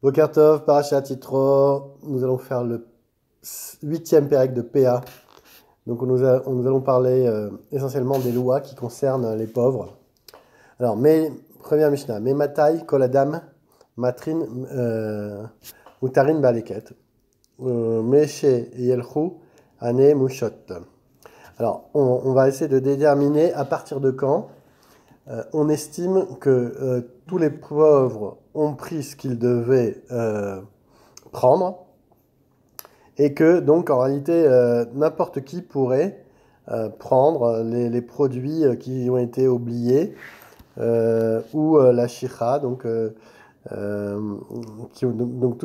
Boker Tov, Parashat Yitro, nous allons faire le 8e pérec de PA. Donc nous allons parler essentiellement des lois qui concernent les pauvres. Alors, première Mishnah, Matai, Koladam, Matrin, Mutarin Baleket, Meshe Yelchou, Ane Mushot. Alors, on va essayer de déterminer à partir de quand on estime que tous les pauvres ont pris ce qu'ils devaient prendre et que donc en réalité n'importe qui pourrait prendre les produits qui ont été oubliés ou la shikha, donc tout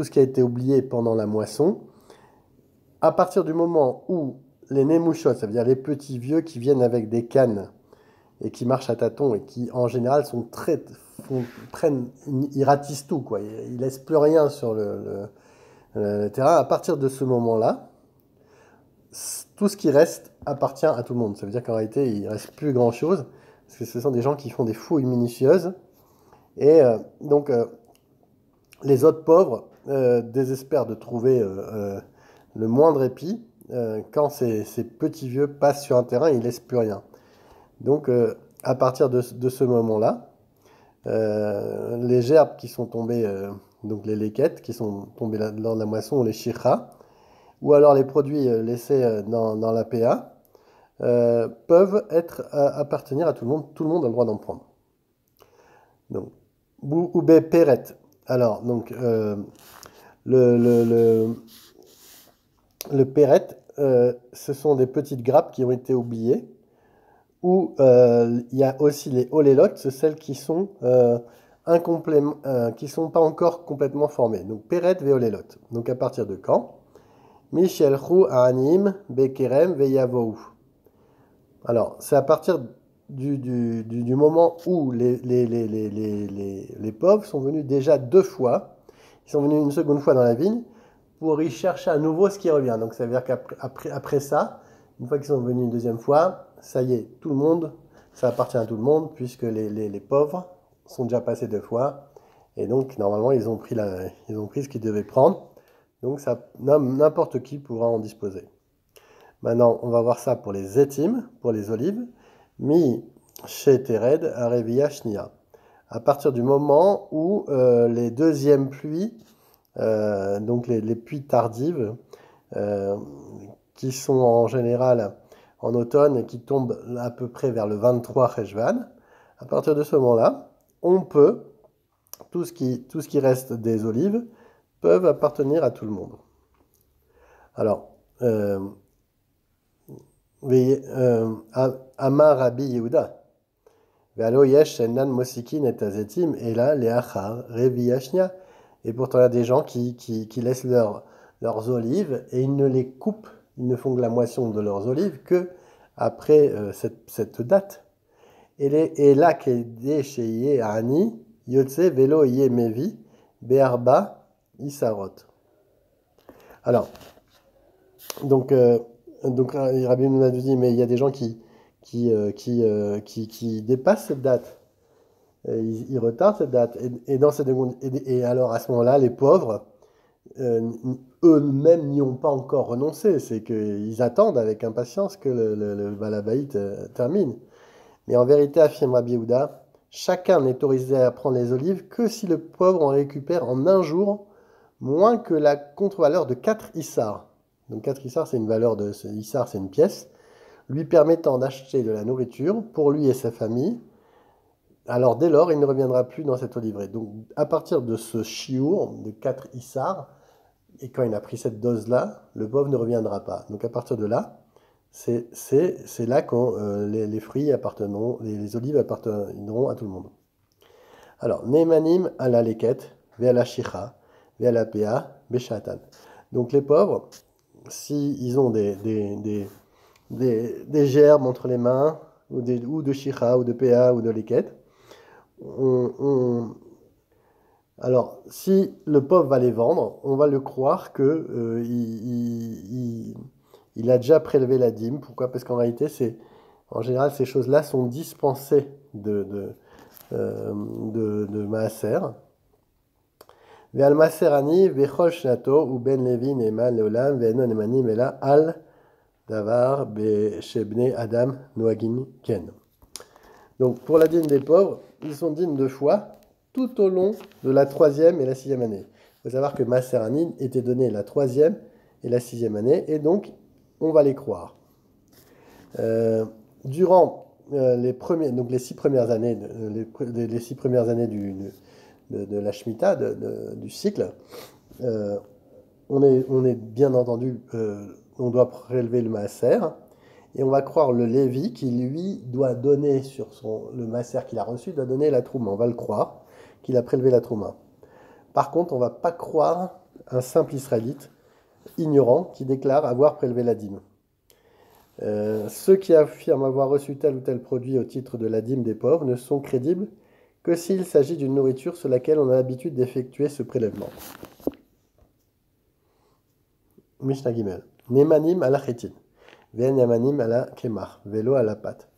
ce qui a été oublié pendant la moisson. À partir du moment où les nemushot, ça veut dire les petits vieux qui viennent avec des cannes et qui marchent à tâtons et qui en général sont ils ratissent tout, quoi. Ils laissent plus rien sur le terrain. À partir de ce moment-là, tout ce qui reste appartient à tout le monde. Ça veut dire qu'en réalité, il ne reste plus grand-chose, parce que ce sont des gens qui font des fouilles minutieuses. Et donc, les autres pauvres désespèrent de trouver le moindre épi. Quand ces petits vieux passent sur un terrain, ils ne laissent plus rien. Donc, à partir de ce moment-là, les gerbes qui sont tombées, donc les léquettes qui sont tombées lors de la moisson, ou les shichas, ou alors les produits laissés dans la PA, peuvent appartenir à tout le monde. Tout le monde a le droit d'en prendre. Donc, Boubé Peret. Alors, donc, le Peret, ce sont des petites grappes qui ont été oubliées. Ou il y a aussi les olélot, c'est celles qui sont qui sont pas encore complètement formées. Donc Peret ve olélot. Donc à partir de quand? Michelchou anim bekerem ve yavou. Alors c'est à partir du moment où les pauvres sont venus déjà 2 fois. Ils sont venus une seconde fois dans la vigne pour y chercher à nouveau ce qui revient. Donc ça veut dire qu'après ça, une fois qu'ils sont venus une deuxième fois, ça y est, tout le monde, ça appartient à tout le monde, puisque les pauvres sont déjà passés 2 fois, et donc normalement ils ont pris ce qu'ils devaient prendre, donc n'importe qui pourra en disposer. Maintenant, on va voir ça pour les étimes, pour les olives, mi chez Tered Arevia Shnia. À partir du moment où les deuxièmes pluies, donc les pluies tardives, qui sont en général en automne et qui tombent à peu près vers le 23 Cheshvan, à partir de ce moment-là, on peut, tout ce qui reste des olives, peuvent appartenir à tout le monde. Alors, Amar Rabbi Yehuda, Ve'alo yesh shenan mosikin et azetim, et là, les achar, revi yashnia. Et pourtant, il y a des gens qui laissent leurs olives et ils ne les coupent, ils ne font que la moisson de leurs olives que après cette date. Et là, Kede Sheye Ani, Yotse Velo Ye Mevi, Be'arba Isarot. Alors, donc Rabbi nous a dit, mais il y a des gens qui dépassent cette date. Ils retardent cette date. Et alors, à ce moment-là, les pauvres, eux-mêmes n'y ont pas encore renoncé. C'est qu'ils attendent avec impatience que le Balabaït termine. Mais en vérité, affirme Rabbi Yehuda, chacun n'est autorisé à prendre les olives que si le pauvre en récupère en un jour moins que la contre-valeur de 4 issars. Donc 4 issars, c'est une valeur de... Issar, c'est une pièce, lui permettant d'acheter de la nourriture pour lui et sa famille. Alors dès lors, il ne reviendra plus dans cette oliveraie. Donc à partir de ce chiour de 4 issars, et quand il a pris cette dose-là, le pauvre ne reviendra pas. Donc à partir de là, c'est là que les fruits appartiendront, les olives appartiendront à tout le monde. Alors, Neymanim à la leket, ve à la shicha, ve à la pea, beshatan. Donc les pauvres, s'ils ont des gerbes entre les mains, ou de shicha, ou de pea, ou de leket, alors, si le pauvre va les vendre, on va le croire que il a déjà prélevé la dîme. Pourquoi? Parce qu'en réalité, en général, ces choses-là sont dispensées de maaser. Ve'al maserani ve'chol shnato ou ben levi ne'eman leolam ve'eno ne'mani mela al davar be'shebne adam noagin ken. Donc pour la dîme des pauvres, ils sont dignes de foi tout au long de la 3e et la 6e année. Il faut savoir que maserani était donné la 3e et la 6e année, et donc on va les croire. Durant les 6 premières années, les 6 premières années de la Shemitah, du cycle, on est bien entendu, on doit prélever le maaser, et on va croire le Lévi qui, lui, doit donner sur le maaser qu'il a reçu, doit donner la trouma. On va le croire qu'il a prélevé la trouma. Par contre, on ne va pas croire un simple Israélite ignorant qui déclare avoir prélevé la dîme. Ceux qui affirment avoir reçu tel ou tel produit au titre de la dîme des pauvres ne sont crédibles que s'il s'agit d'une nourriture sur laquelle on a l'habitude d'effectuer ce prélèvement. Mishnah Gimel. Nemanim ala chitin. Ven yamanim ala kemar. Vélo à la pâte.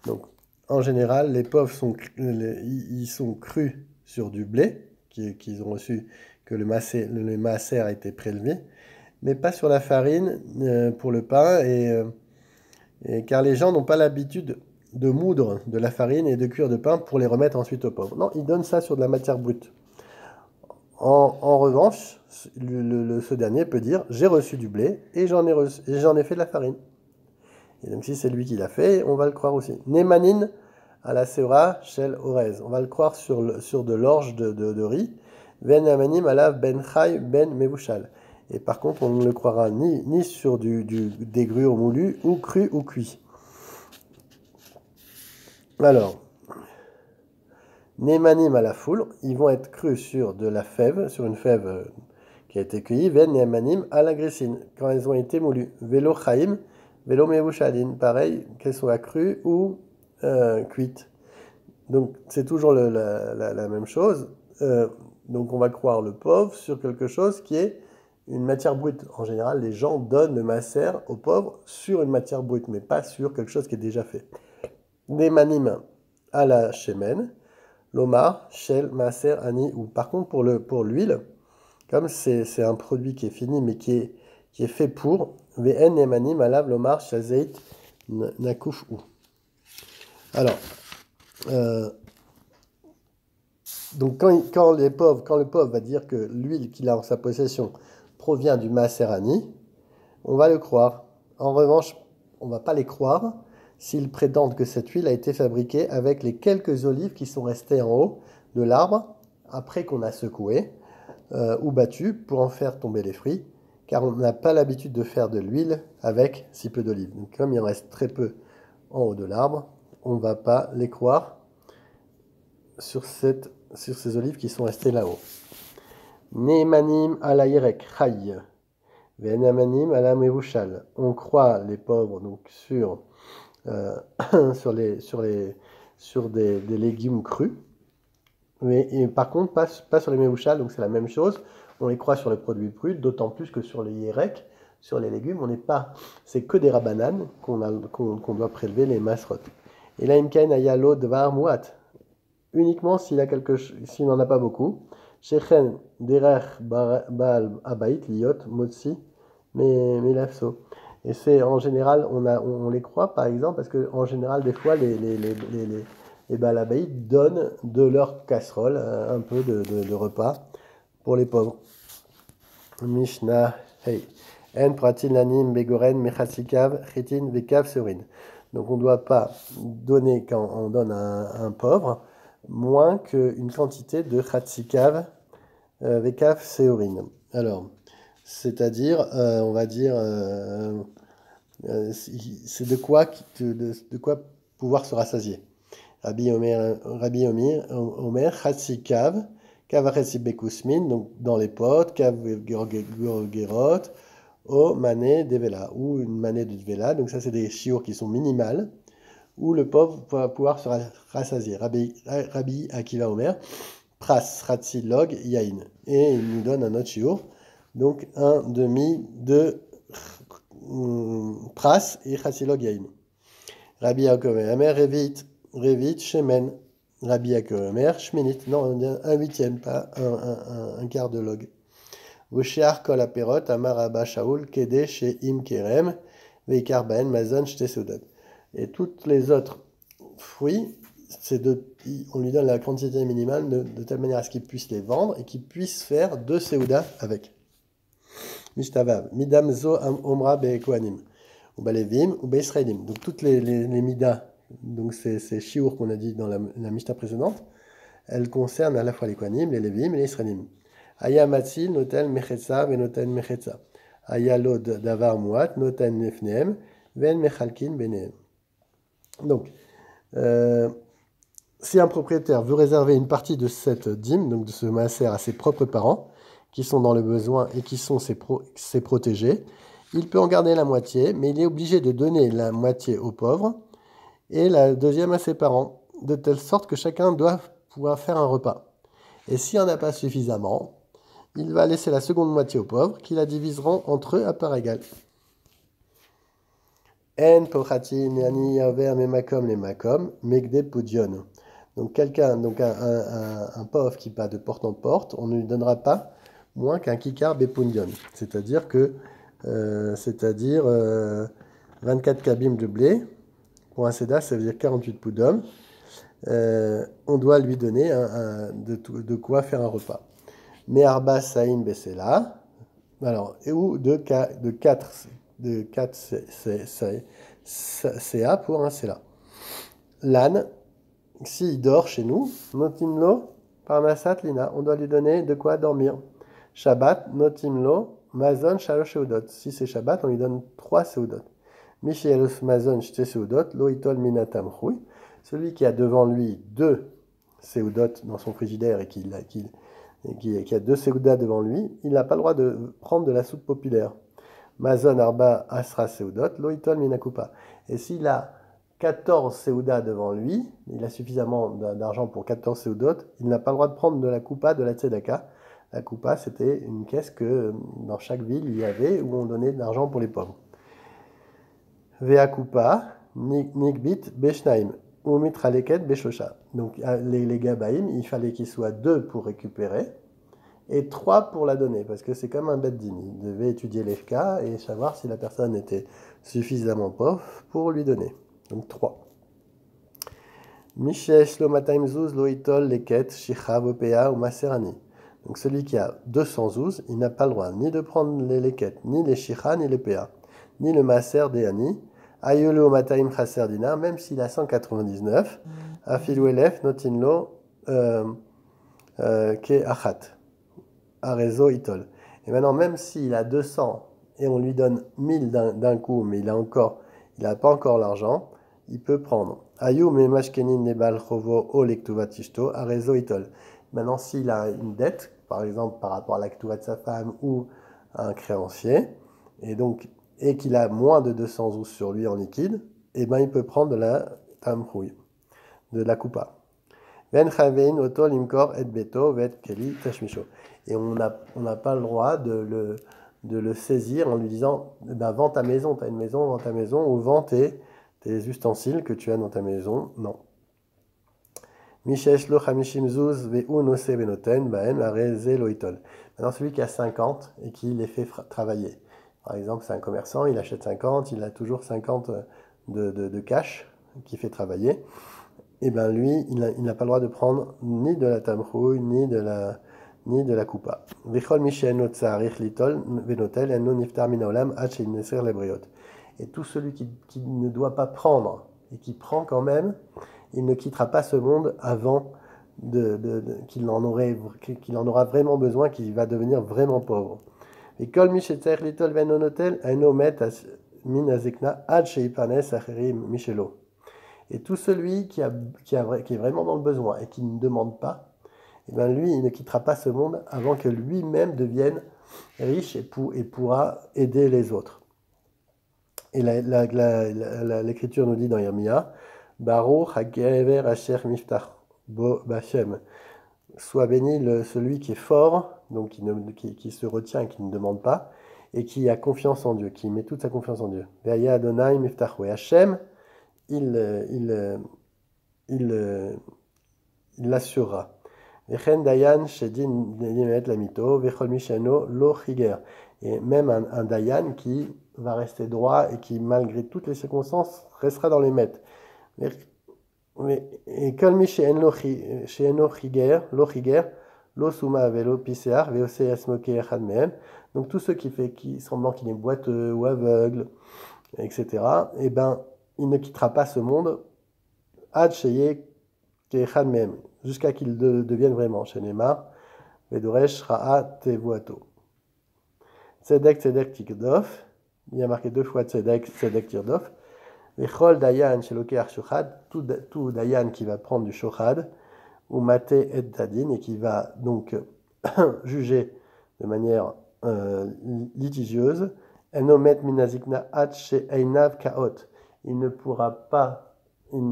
Donc, en général, les pauvres ils sont crus sur du blé, qu'ils ont reçu, que le maaser a été prélevé, mais pas sur la farine pour le pain, car les gens n'ont pas l'habitude de moudre de la farine et de cuire de pain pour les remettre ensuite aux pauvres. Non, ils donnent ça sur de la matière brute. En revanche, ce dernier peut dire « j'ai reçu du blé et j'en ai fait de la farine ». Et donc si c'est lui qui l'a fait, on va le croire aussi. « Nemanin à la seura shel orez ». On va le croire sur de l'orge de riz. « Ven yamanim ala ben chai ben mevushal ». Et par contre, on ne le croira ni sur des gruaux moulus, ou crus ou cuits. Alors, Nemanim à la foule, ils vont être crus sur de la fève, sur une fève qui a été cueillie. Ven Nemanim à la grissine, quand elles ont été moulues. Vélo chaim, vélo mevushalin, pareil, qu'elles soient crues ou cuites. Donc, c'est toujours la même chose. Donc, on va croire le pauvre sur quelque chose qui est une matière brute. En général, les gens donnent le maaser aux pauvres sur une matière brute, mais pas sur quelque chose qui est déjà fait. Nemanim à la shemen, l'omar, shel, maaser, ani, ou par contre pour l'huile, comme c'est un produit qui est fini, mais qui est fait pour, vn nemanim alav l'omar, shazeit, nakuf, ou. Alors, donc quand le pauvre va dire que l'huile qu'il a en sa possession provient du maaser ani, on va le croire. En revanche, on ne va pas les croire s'ils prétendent que cette huile a été fabriquée avec les quelques olives qui sont restées en haut de l'arbre après qu'on a secoué ou battu pour en faire tomber les fruits, car on n'a pas l'habitude de faire de l'huile avec si peu d'olives. Donc comme il en reste très peu en haut de l'arbre, on ne va pas les croire sur ces olives qui sont restées là-haut. Nemanim ala yerek chay, venamanim ala mevushal. On croit les pauvres donc sur des légumes crus, mais par contre pas sur les mevushal, donc c'est la même chose. On les croit sur les produits bruts, d'autant plus que sur les yerek, sur les légumes, c'est que des rabananes qu'on doit prélever les masrot. Et là, imkain ayalo dvar muat, uniquement s'il n'en a pas beaucoup. Shechen derech baal abayit liot motzi melafso. Et c'est en général, on les croit par exemple, parce que en général, des fois, les baal abayit donnent de leur casserole un peu de repas pour les pauvres. Mishnah, hey. En pratin lanim begoren mechatsikav chitin vekav seurin. Donc on ne doit pas donner, quand on donne à un pauvre, moins qu'une quantité de chatsikav vekav seurin. Alors, c'est-à-dire, on va dire, c'est de quoi pouvoir se rassasier. Rabbi Omer, chatsikav, Kavachetsi bekusmin, donc dans les potes, kav gerot, o mané de vela, ou une mané de vela, donc ça c'est des chiours qui sont minimales, où le pauvre va pouvoir se rassasier. Rabbi Akiva Omer, pras, ratsi, log, yain. Et il nous donne un autre chiour, donc un demi de pras et ratsi, log, yain. Rabbi Akiva Omer, revit, shemen. Rabbi Yaakov Omer, Shmenit, non, on dit un huitième, pas un quart de log. Voshear kol aperot, amar Abba Shaul, kede chez im kerem, veikar baen mazon shte seudot. Et toutes les autres fruits, on lui donne la quantité minimale de telle manière à ce qu'il puisse les vendre et qu'il puisse faire 2 seudas avec. Mishtavav, midam zo omra be kohanim, ou balevim, ou be israelim. Donc toutes les midas, donc ces chiours qu'on a dit dans la Mishnah précédente, elles concernent à la fois les kohanim, les levim et les israelim. Aya matzil notel mechetza ve noten mechetza. Aya lod davar muat noten nefneem ven mechalkin beneem. Donc, si un propriétaire veut réserver une partie de cette dîme, donc de ce maaser, à ses propres parents, qui sont dans le besoin et qui sont ses protégés, il peut en garder la moitié, mais il est obligé de donner la moitié aux pauvres et la deuxième à ses parents, de telle sorte que chacun doit pouvoir faire un repas. Et s'il n'y en a pas suffisamment, il va laisser la seconde moitié aux pauvres, qui la diviseront entre eux à part égale. En pochati niani yaver memakom les makom megde pudion. Donc un pauvre qui va de porte en porte, on ne lui donnera pas moins qu'un kikar bepundion. C'est-à-dire 24 kabim de blé. Pour un seda, ça veut dire 48 poudom. On doit lui donner de quoi faire un repas. Mais arba saïn besela, alors, ou de 4 CA pour un CELA. L'âne, s'il dort chez nous, notimlo parnasat lina, on doit lui donner de quoi dormir. Shabbat, notimlo mazon shalosh seudot. Si c'est Shabbat, on lui donne 3 seudot. Mishielus mazon shte seudot, lo itol minatam rouy. Celui qui a devant lui 2 seudot dans son frigidaire et qui a 2 seudas devant lui, il n'a pas le droit de prendre de la soupe populaire. Mazon arba asra seudot, loitol minakupa. Et s'il a 14 seudas devant lui, il a suffisamment d'argent pour 14 seudot, il n'a pas le droit de prendre de la kupa de la tzedaka. La kupa, c'était une caisse que dans chaque ville il y avait où on donnait de l'argent pour les pauvres. Vea kupa, nikbit beshnaim. Donc les gabaïm, il fallait qu'il soit 2 pour récupérer et 3 pour la donner, parce que c'est comme un beddin. Il devait étudier les cas et savoir si la personne était suffisamment pauvre pour lui donner. Donc 3. Mishesh lo mataim zuz lo itol leket shicha vopea ou maserani. Donc celui qui a 200 zouz, il n'a pas le droit ni de prendre les leket, ni les shicha, ni les pea, ni le maser deani. Ayolo mataim chaser dinar, même s'il a 199, afilu elef notinlo ke achat, arezo itol. Et maintenant, même s'il a 200 et on lui donne 1000 d'un coup, mais il n'a pas encore l'argent, il peut prendre. Ayu me mashkenin nebal chovo o lektuvatisto, arezo itol. Maintenant, s'il a une dette, par exemple par rapport à l'actuvat de sa femme ou à un créancier, et qu'il a moins de 200 zouz sur lui en liquide, et ben il peut prendre de la tamrouille, de la coupa. Et on n'a pas le droit de le saisir en lui disant ben, vends ta maison, tu as une maison, vends ta maison, ou vends tes ustensiles que tu as dans ta maison. Non. Maintenant, celui qui a 50 et qui les fait travailler. Par exemple, c'est un commerçant, il achète 50, il a toujours 50 de cash qui fait travailler. Et bien lui, il n'a pas le droit de prendre ni de la tamrouille, ni de la coupa. Et tout celui qui ne doit pas prendre et qui prend quand même, il ne quittera pas ce monde avant qu'il en aura vraiment besoin, qu'il va devenir vraiment pauvre. Et tout celui qui est vraiment dans le besoin et qui ne demande pas, et bien lui, il ne quittera pas ce monde avant que lui-même devienne riche et pourra aider les autres. Et l'Écriture nous dit dans Yermia, Baruch hagever asher miftach bo bashem. Soit béni celui qui est fort, donc qui se retient, qui ne demande pas, et qui a confiance en Dieu, qui met toute sa confiance en Dieu. Ve'aya Adonai miftach. Et Hashem, il il l'assurera. Vechen dayan shedin limet lamito, vechol mishano lo chiger. Et même un dayan qui va rester droit et qui, malgré toutes les circonstances, restera dans les mètres. Et kol mi she'eno chiger, lo suma velo pisear, veose esmoke echad mehem. Donc tous ceux qui semblant qu'il est boiteux ou aveugle, etc., eh ben, il ne quittera pas ce monde ad sheye keechad mehem, jusqu'à qu'il devienne vraiment. Chez Neymar, vedoresh ra'a tevuato. Tzedek, tzedek, tikdof. Il y a marqué 2 fois tzedek, tzedek, tirdof. Vechol dayan shelokeach shochad. Tout dayan qui va prendre du shochad, ou maté et dadin, et qui va donc juger de manière litigieuse. Enomet minazikna ad she'einav kaot. Il ne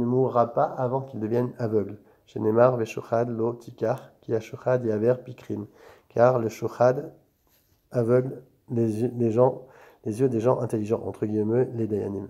mourra pas avant qu'il devienne aveugle. Chez Neymar, veshochad lo tikar, qui a shochad yaver pikrim. Car le shochad aveugle les yeux des gens intelligents, entre guillemets, les dayanim.